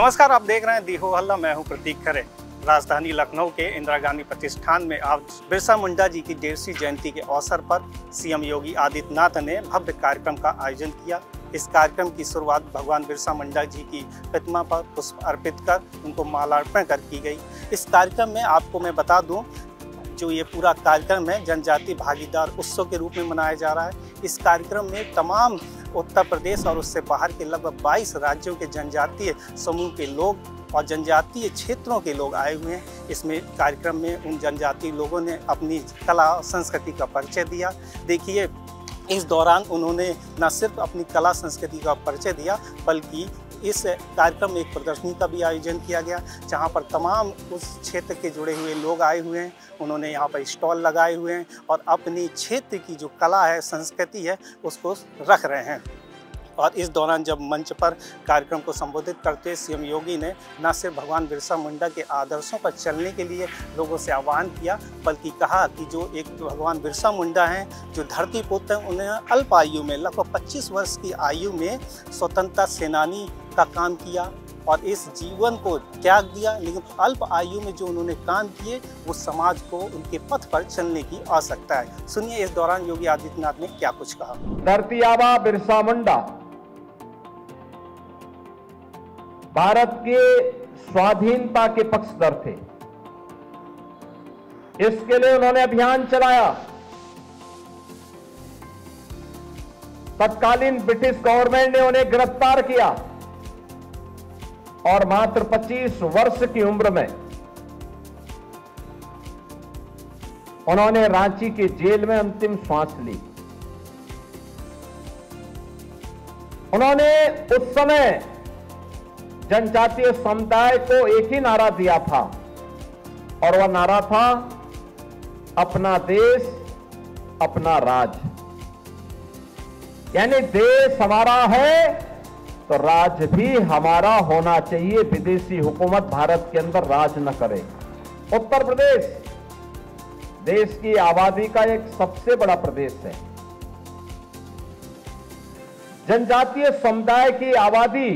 नमस्कार, आप देख रहे हैं दी हो हल्ला। मैं हूं प्रतीक खरे। राजधानी लखनऊ के इंदिरा गांधी प्रतिष्ठान में आज बिरसा मुंडा जी की 150वीं जयंती के अवसर पर सीएम योगी आदित्यनाथ ने भव्य कार्यक्रम का आयोजन किया। इस कार्यक्रम की शुरुआत भगवान बिरसा मुंडा जी की प्रतिमा पर पुष्प अर्पित कर उनको मालार्पण कर की गई। इस कार्यक्रम में आपको मैं बता दूं, जो ये पूरा कार्यक्रम है जनजातीय भागीदार उत्सव के रूप में मनाया जा रहा है। इस कार्यक्रम में तमाम उत्तर प्रदेश और उससे बाहर के लगभग 22 राज्यों के जनजातीय समूह के लोग और जनजातीय क्षेत्रों के लोग आए हुए हैं। इसमें कार्यक्रम में उन जनजातीय लोगों ने अपनी कला और संस्कृति का परिचय दिया। देखिए, इस दौरान उन्होंने न सिर्फ अपनी कला संस्कृति का परिचय दिया, बल्कि इस कार्यक्रम में एक प्रदर्शनी का भी आयोजन किया गया, जहां पर तमाम उस क्षेत्र के जुड़े हुए लोग आए हुए हैं। उन्होंने यहां पर स्टॉल लगाए हुए हैं और अपनी क्षेत्र की जो कला है, संस्कृति है, उसको रख रहे हैं। और इस दौरान जब मंच पर कार्यक्रम को संबोधित करते सीएम योगी ने न सिर्फ भगवान बिरसा मुंडा के आदर्शों पर चलने के लिए लोगों से आह्वान किया, बल्कि कहा कि जो एक भगवान बिरसा मुंडा हैं, जो धरती पुत्र हैं, उन्हें अल्प आयु में लगभग 25 वर्ष की आयु में स्वतंत्रता सेनानी का काम किया और इस जीवन को त्याग दिया, लेकिन अल्प आयु में जो उन्होंने काम किए वो समाज को उनके पथ पर चलने की आवश्यकता है। सुनिए इस दौरान योगी आदित्यनाथ ने क्या कुछ कहा। धरती आबा बिरसा मुंडा भारत के स्वाधीनता के पक्षधर थे। इसके लिए उन्होंने अभियान चलाया। तत्कालीन ब्रिटिश गवर्नमेंट ने उन्हें गिरफ्तार किया और मात्र 25 वर्ष की उम्र में उन्होंने रांची के जेल में अंतिम श्वास ली। उन्होंने उस समय जनजातीय समुदाय को एक ही नारा दिया था और वह नारा था, अपना देश अपना राज। यानी देश हमारा है तो राज भी हमारा होना चाहिए। विदेशी हुकूमत भारत के अंदर राज न करे। उत्तर प्रदेश देश की आबादी का एक सबसे बड़ा प्रदेश है। जनजातीय समुदाय की आबादी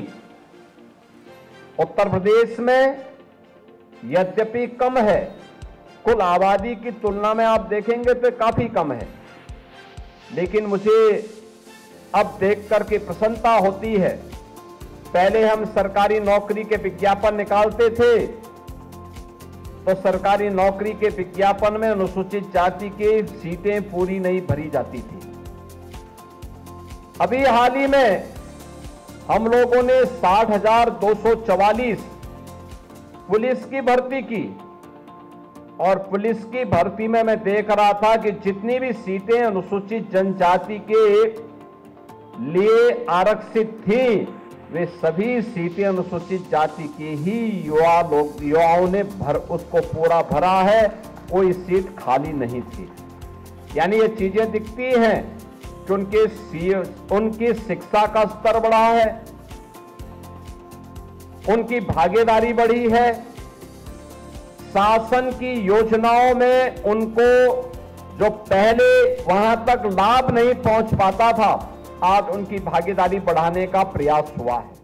उत्तर प्रदेश में यद्यपि कम है, कुल आबादी की तुलना में आप देखेंगे तो काफी कम है, लेकिन मुझे अब देख करके प्रसन्नता होती है। पहले हम सरकारी नौकरी के विज्ञापन निकालते थे तो सरकारी नौकरी के विज्ञापन में अनुसूचित जाति की सीटें पूरी नहीं भरी जाती थी। अभी हाल ही में हम लोगों ने 60,244 पुलिस की भर्ती की और पुलिस की भर्ती में मैं देख रहा था कि जितनी भी सीटें अनुसूचित जनजाति के लिए आरक्षित थी, वे सभी सीटें अनुसूचित जाति की ही युवाओं ने उसको पूरा भरा है। कोई सीट खाली नहीं थी। यानी ये चीजें दिखती हैं कि उनकी शिक्षा का स्तर बढ़ा है, उनकी भागीदारी बढ़ी है, शासन की योजनाओं में उनको जो पहले वहां तक लाभ नहीं पहुंच पाता था, आज उनकी भागीदारी बढ़ाने का प्रयास हुआ है।